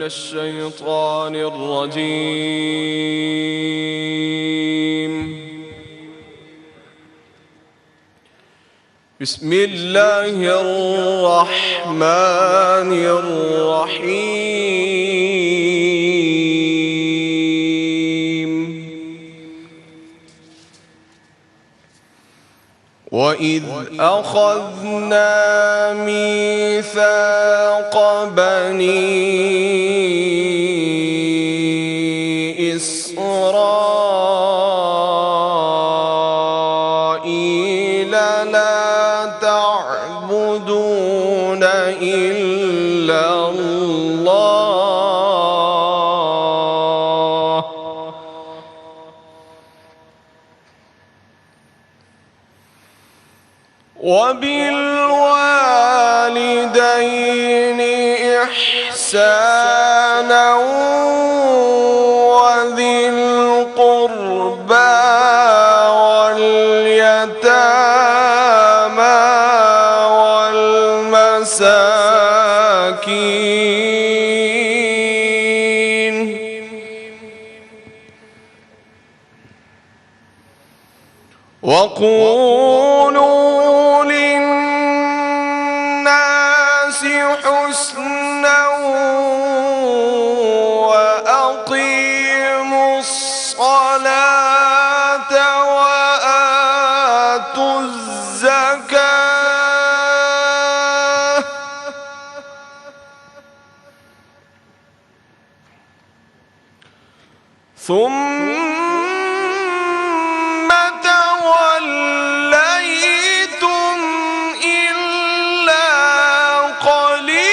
الشيطان الرجيم. بسم الله الرحمن الرحيم. وإذ أخذنا ميثاق بني إسرائيل لا تعبدون إلا الله وبالوالدين إحسانا وذي القربى واليتامى والمساكين وقولوا للناس حسنا وأقيموا الصلاة وآتوا الزكاة ثم توليتم إلا قليلا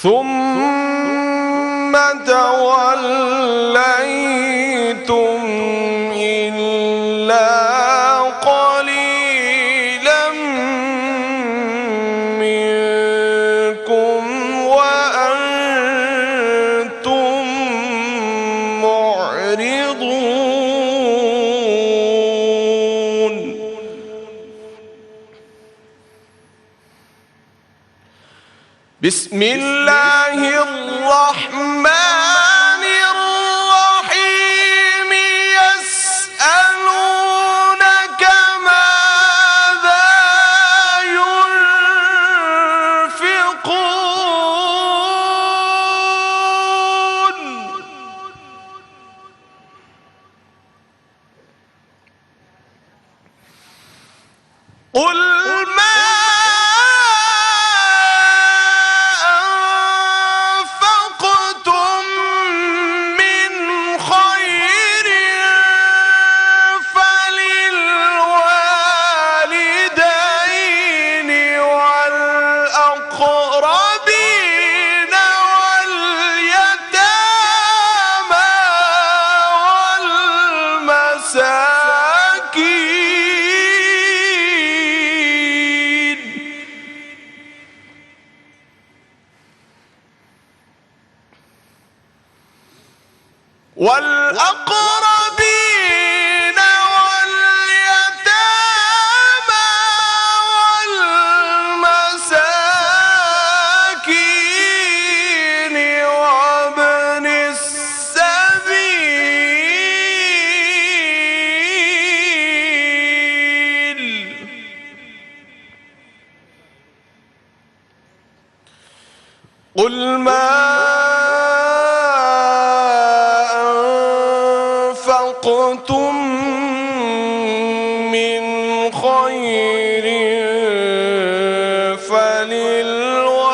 ثم توليتم إلا قليلا منكم وأنتم معرضون. بسم الله الرحمن الرحيم. يسألونك ماذا ينفقون قل ما أنفقتم من خير فللوالدين والأقربين واليتامى والمساكين والأقربين واليتامى والمساكين وابن السبيل قل ما أنفقتم من خير فللوالدين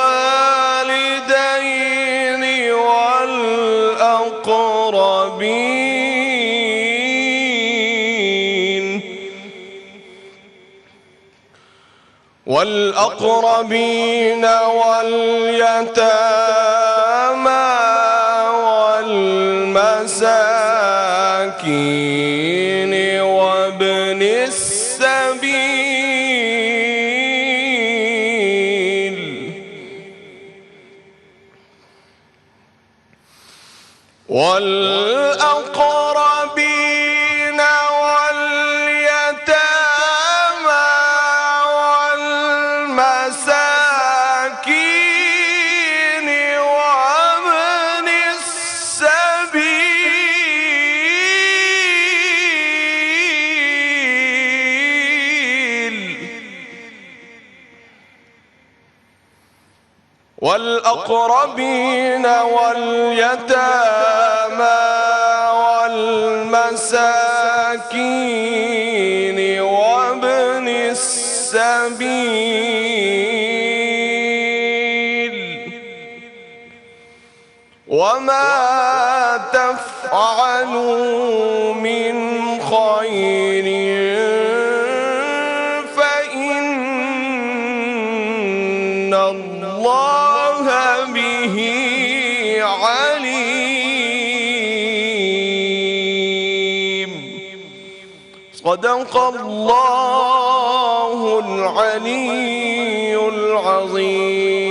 والأقربين واليتامى والمساكين وابن السبيل والأقربين واليتامى والأقربين واليتامى والمساكين وابن السبيل وما تفعلوا من خير فإن الله به عليم. صدق الله العلي العظيم.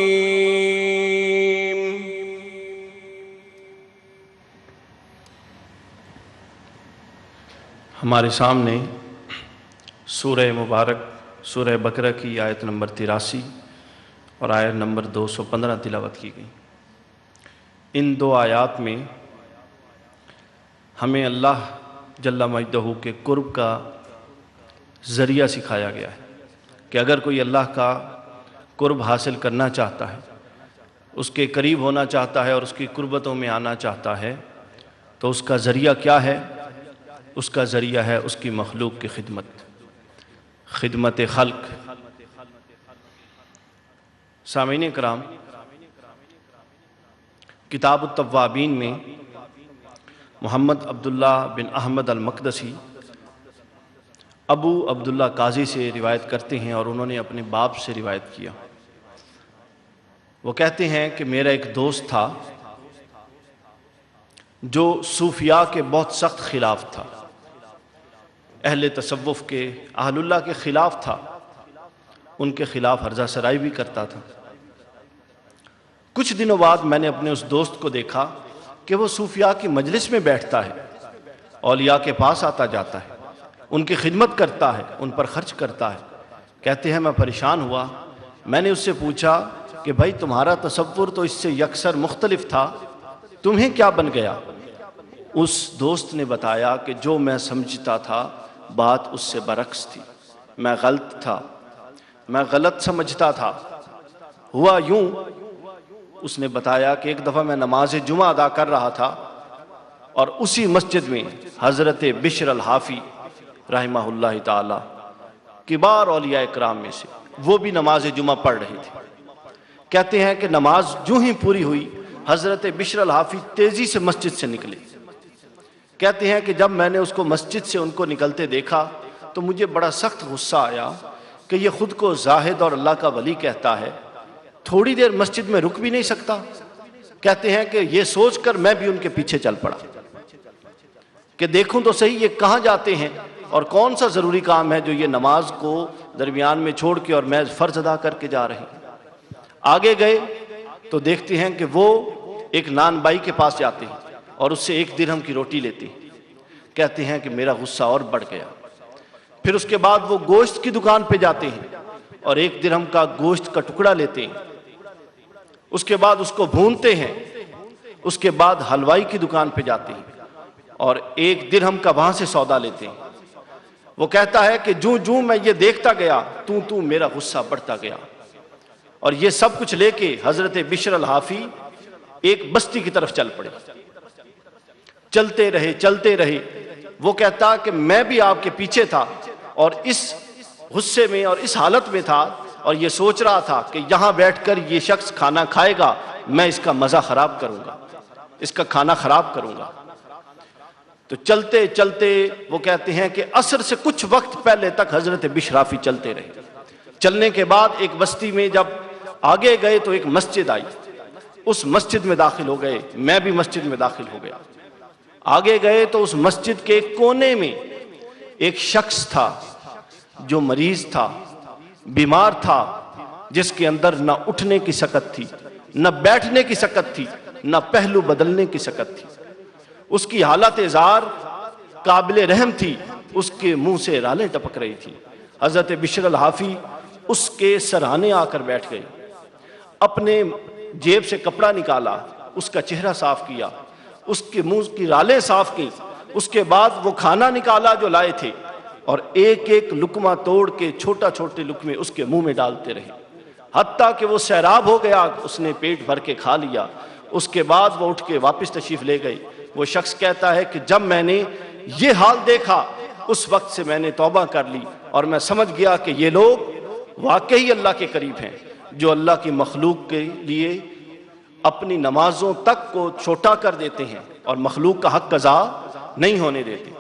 ہمارے سامنے سورہ مبارک سورہ بقرہ کی آیت نمبر 83 اور آیت نمبر 215 تلاوت کی گئی. ان دو آیات میں ہمیں اللہ جل مجدہ کے قرب کا ذریعہ سکھایا گیا ہے کہ اگر کوئی اللہ کا قرب حاصل کرنا چاہتا ہے، اس کے قریب ہونا چاہتا ہے اور اس کی قربتوں میں آنا چاہتا ہے تو اس کا ذریعہ کیا ہے؟ اس کا ذریعہ ہے اس کی مخلوق کی خدمت خلق. سامعین کرام، کتاب التوابین میں محمد عبداللہ بن احمد المقدسی ابو عبداللہ قاضی سے روایت کرتے ہیں اور انہوں نے اپنے باپ سے روایت کیا. وہ کہتے ہیں کہ میرا ایک دوست تھا جو صوفیاء کے بہت سخت خلاف تھا، اہل تصوف کے، اہل اللہ کے خلاف تھا، ان کے خلاف ہرزہ سرائی بھی کرتا تھا. کچھ دنوں بعد میں نے اپنے اس دوست کو دیکھا کہ وہ صوفیاء کی مجلس میں بیٹھتا ہے، اولیاء کے پاس آتا جاتا ہے، ان کی خدمت کرتا ہے، ان پر خرچ کرتا ہے. کہتے ہیں میں پریشان ہوا. میں نے اس سے پوچھا کہ بھائی تمہارا تصور تو اس سے یکسر مختلف تھا، تمہیں کیا بن گیا؟ اس دوست نے بتایا کہ جو میں سمجھتا تھا بات اس سے برعکس تھی، میں غلط تھا، میں غلط سمجھتا تھا. ہوا یوں، اس نے بتایا کہ ایک دفعہ میں نماز جمعہ ادا کر رہا تھا اور اسی مسجد میں حضرت بشر الحافی رحمہ اللہ تعالی کبار اولیاء اکرام میں سے، وہ بھی نماز جمعہ پڑھ رہے تھے. کہتے ہیں کہ نماز جو ہی پوری ہوئی حضرت بشر الحافی تیزی سے مسجد سے نکلے. کہتے ہیں کہ جب میں نے اس کو مسجد سے ان کو نکلتے دیکھا تو مجھے بڑا سخت غصہ آیا کہ یہ خود کو زاہد اور اللہ کا ولی کہتا ہے، تھوڑی دیر مسجد میں رک بھی نہیں سکتا. کہتے ہیں کہ یہ سوچ کر میں بھی ان کے پیچھے چل پڑا کہ دیکھوں تو صحیح یہ کہاں جاتے ہیں اور کون سا ضروری کام ہے جو یہ نماز کو درمیان میں چھوڑ کے اور میں فرض ادا کر کے جا رہے ہیں. آگے گئے تو دیکھتے ہیں کہ وہ ایک نان بائی کے پاس جاتے ہیں اور اس سے 1 درہم کی روٹی لیتے ہیں. کہتے ہیں کہ میرا غصہ اور بڑھ گیا. پھر اس کے بعد وہ گوشت کی دکان پہ جاتے ہیں اور 1 درہم کا گوشت کا ٹکڑا لیتے ہیں. اس کے بعد اس کو بھونتے ہیں. اس کے بعد حلوائی کی دکان پہ جاتے ہیں اور 1 درہم کا وہاں سے سودا لیتے ہیں. وہ کہتا ہے کہ جوں میں یہ دیکھتا گیا تو میرا غصہ بڑھتا گیا اور یہ سب کچھ لے کے حضرت بشر الحافی ایک بستی کی طرف چل پڑے. چلتے رہے. وہ کہتا کہ میں بھی آپ کے پیچھے تھا اور اس غصے میں اور اس حالت میں تھا اور یہ سوچ رہا تھا کہ یہاں بیٹھ کر یہ شخص کھانا کھائے گا، میں اس کا مزہ خراب کروں گا، اس کا کھانا خراب کروں گا. تو چلتے وہ کہتے ہیں کہ عصر سے کچھ وقت پہلے تک حضرت بشرافی چلتے رہے. چلنے کے بعد ایک بستی میں جب آگے گئے تو ایک مسجد آئی. اس مسجد میں داخل ہو گئے. میں بھی مسجد میں داخل ہو گیا. آگے گئے تو اس مسجد کے کونے میں ایک شخص تھا جو مریض تھا، بیمار تھا، جس کے اندر نہ اٹھنے کی سکت تھی، نہ بیٹھنے کی سکت تھی، نہ پہلو بدلنے کی سکت تھی. اس کی حالت زار قابل رحم تھی. اس کے منہ سے رالیں ٹپک رہی تھی. حضرت بشر الحافی اس کے سرانے آ کر بیٹھ گئے. اپنے جیب سے کپڑا نکالا، اس کا چہرہ صاف کیا، اس کے منہ کی رالیں صاف کی. اس کے بعد وہ کھانا نکالا جو لائے تھے اور ایک ایک لقمہ توڑ کے چھوٹے لقمے اس کے منہ میں ڈالتے رہے. حتیٰ کہ وہ سیراب ہو گیا، اس نے پیٹ بھر کے کھا لیا۔ اس کے بعد وہ اٹھ کے واپس تشریف لے گئی۔ وہ شخص کہتا ہے کہ جب میں نے یہ حال دیکھا اس وقت سے میں نے توبہ کر لی اور میں سمجھ گیا کہ یہ لوگ واقعی اللہ کے قریب ہیں، جو اللہ کی مخلوق کے لیے اپنی نمازوں تک کو چھوٹا کر دیتے ہیں اور مخلوق کا حق قضا نہیں ہونے دیتے۔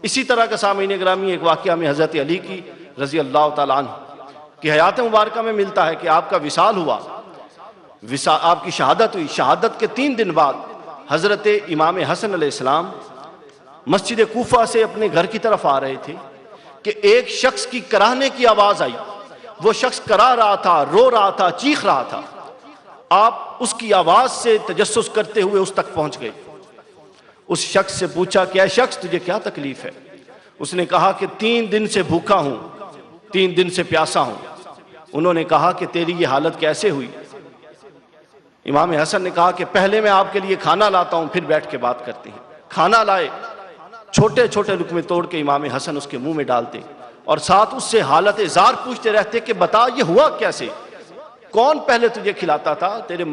اسی طرح کا سامعین گرامی ایک واقعہ میں حضرت علی کی رضی اللہ تعالیٰ عنہ کی حیات مبارکہ میں ملتا ہے کہ آپ کا وصال ہوا، آپ کی شہادت ہوئی۔ شہادت کے 3 دن بعد حضرت امام حسن علیہ السلام مسجد کوفہ سے اپنے گھر کی طرف آ رہے تھے کہ ایک شخص کی کراہنے کی آواز آئی۔ وہ شخص کرا رہا تھا، رو رہا تھا، چیخ رہا تھا۔ آپ اس کی آواز سے تجسس کرتے ہوئے اس تک پہنچ گئے۔ اس شخص سے پوچھا کہ اے شخص تجھے کیا تکلیف ہے؟ اس نے کہا کہ 3 دن سے بھوکا ہوں، 3 دن سے پیاسا ہوں۔ انہوں نے کہا کہ تیری یہ حالت کیسے ہوئی؟ امام حسن نے کہا کہ پہلے میں آپ کے لیے کھانا لاتا ہوں، پھر بیٹھ کے بات کرتے ہیں۔ کھانا لائے، چھوٹے چھوٹے لقمے توڑ کے امام حسن اس کے منہ میں ڈالتے اور ساتھ اس سے حالت زار پوچھتے رہتے کہ بتا یہ ہوا کیسے؟ کون پہلے تجھے کھلاتا تھا؟ تیرے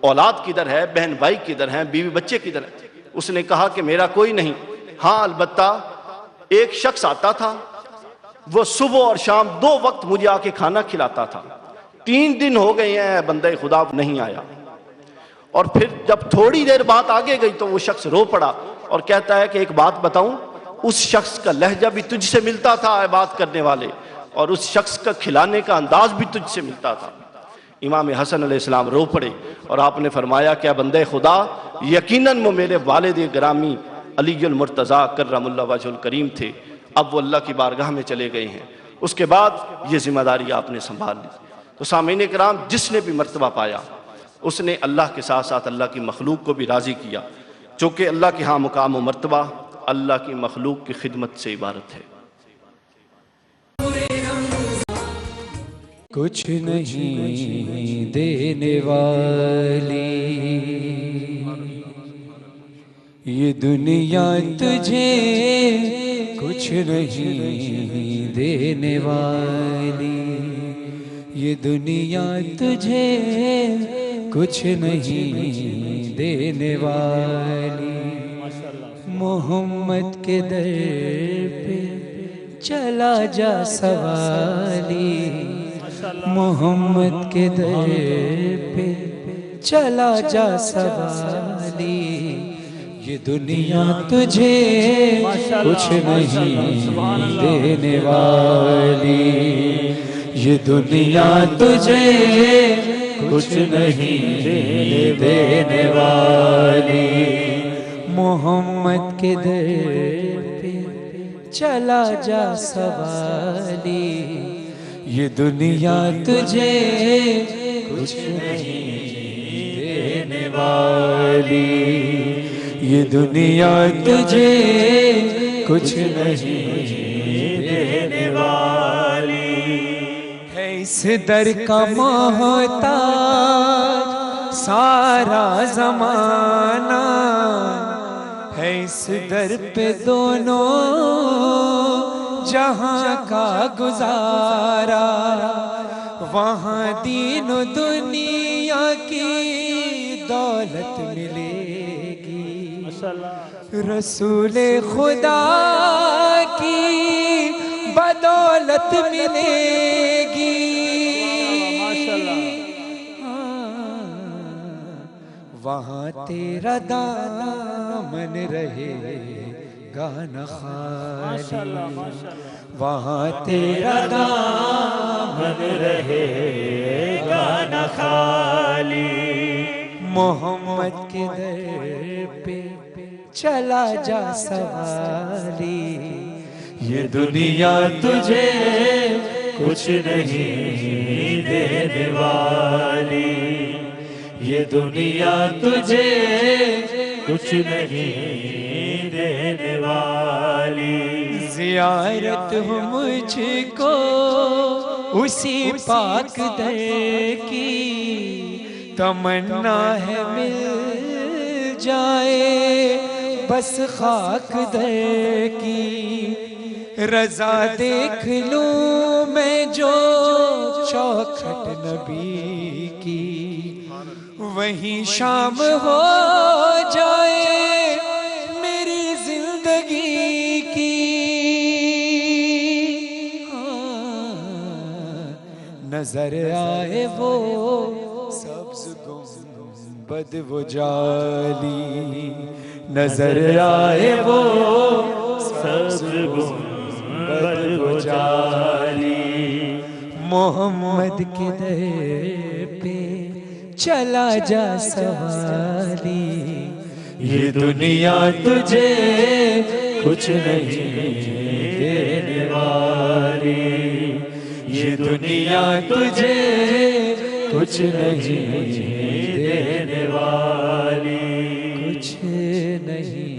اولاد کدھر ہے؟ بہن بھائی کدھر ہیں؟ بیوی بچے کدھر ہیں؟ اس نے کہا کہ میرا کوئی نہیں، ہاں البتہ ایک شخص آتا تھا، وہ صبح اور شام 2 وقت مجھے آ کے کھانا کھلاتا تھا۔ 3 دن ہو گئے ہیں بندہ خدا نہیں آیا۔ اور پھر جب تھوڑی دیر بات آگے گئی تو وہ شخص رو پڑا اور کہتا ہے کہ ایک بات بتاؤں، اس شخص کا لہجہ بھی تجھ سے ملتا تھا اے بات کرنے والے، اور اس شخص کا کھلانے کا انداز بھی تجھ سے ملتا تھا۔ امام حسن علیہ السلام رو پڑے اور آپ نے فرمایا کہ بندے خدا یقیناً وہ میرے والد گرامی علی المرتضیٰ کرم اللہ وجہ الکریم تھے، اب وہ اللہ کی بارگاہ میں چلے گئے ہیں۔ اس کے بعد یہ ذمہ داری آپ نے سنبھال لی۔ تو سامعین کرام، جس نے بھی مرتبہ پایا اس نے اللہ کے ساتھ ساتھ اللہ کی مخلوق کو بھی راضی کیا، چونکہ اللہ کے ہاں مقام و مرتبہ اللہ کی مخلوق کی خدمت سے عبارت ہے۔ کچھ نہیں دینے والی یہ دنیا تجھے، کچھ نہیں دینے والی یہ دنیا تجھے، کچھ نہیں دینے والی۔ محمد کے در پہ چلا جا سوالی، محمد کے در پہ چلا جا سوالی، یہ دنیا تجھے کچھ نہیں دینے والی، یہ دنیا تجھے کچھ نہیں دینے والی۔ محمد کے در پہ چلا جا سوالی، یہ دنیا تجھے کچھ نہیں دینے والی، یہ دنیا تجھے کچھ نہیں دینے والی۔ ہے اس در کا محتاج سارا زمانہ، ہے اس در پہ دونوں جہاں کا گزارا، وہاں دین و دنیا کی دولت ملے گی، رسول خدا کی بدولت ملے گی۔ وہاں تیرا دامن رہے گا نہ خالی، وہاں تیرا دامن رہے گا نہ خالی۔ محمد کے در پہ چلا جا سوالی، یہ دنیا تجھے کچھ نہیں دینے والی، یہ دنیا تجھے کچھ نہیں دینے والی۔ زیارت ہو مجھ کو اسی پاک در کی، تمنا ہے مل جائے بس خاک در کی، رضا دیکھ لوں میں جو چوکھٹ نبی کی، وہیں شام ہو جائے میری زندگی کی۔ نظر آئے وہ سبز گنبد وہ جالی، نظر آئے وہ سبز گنبد وہ جالی، محمد کے در پہ چلا جا سوالی، یہ دنیا تجھے کچھ نہیں دینے والی، یہ دنیا تجھے کچھ نہیں دینے والی، کچھ نہیں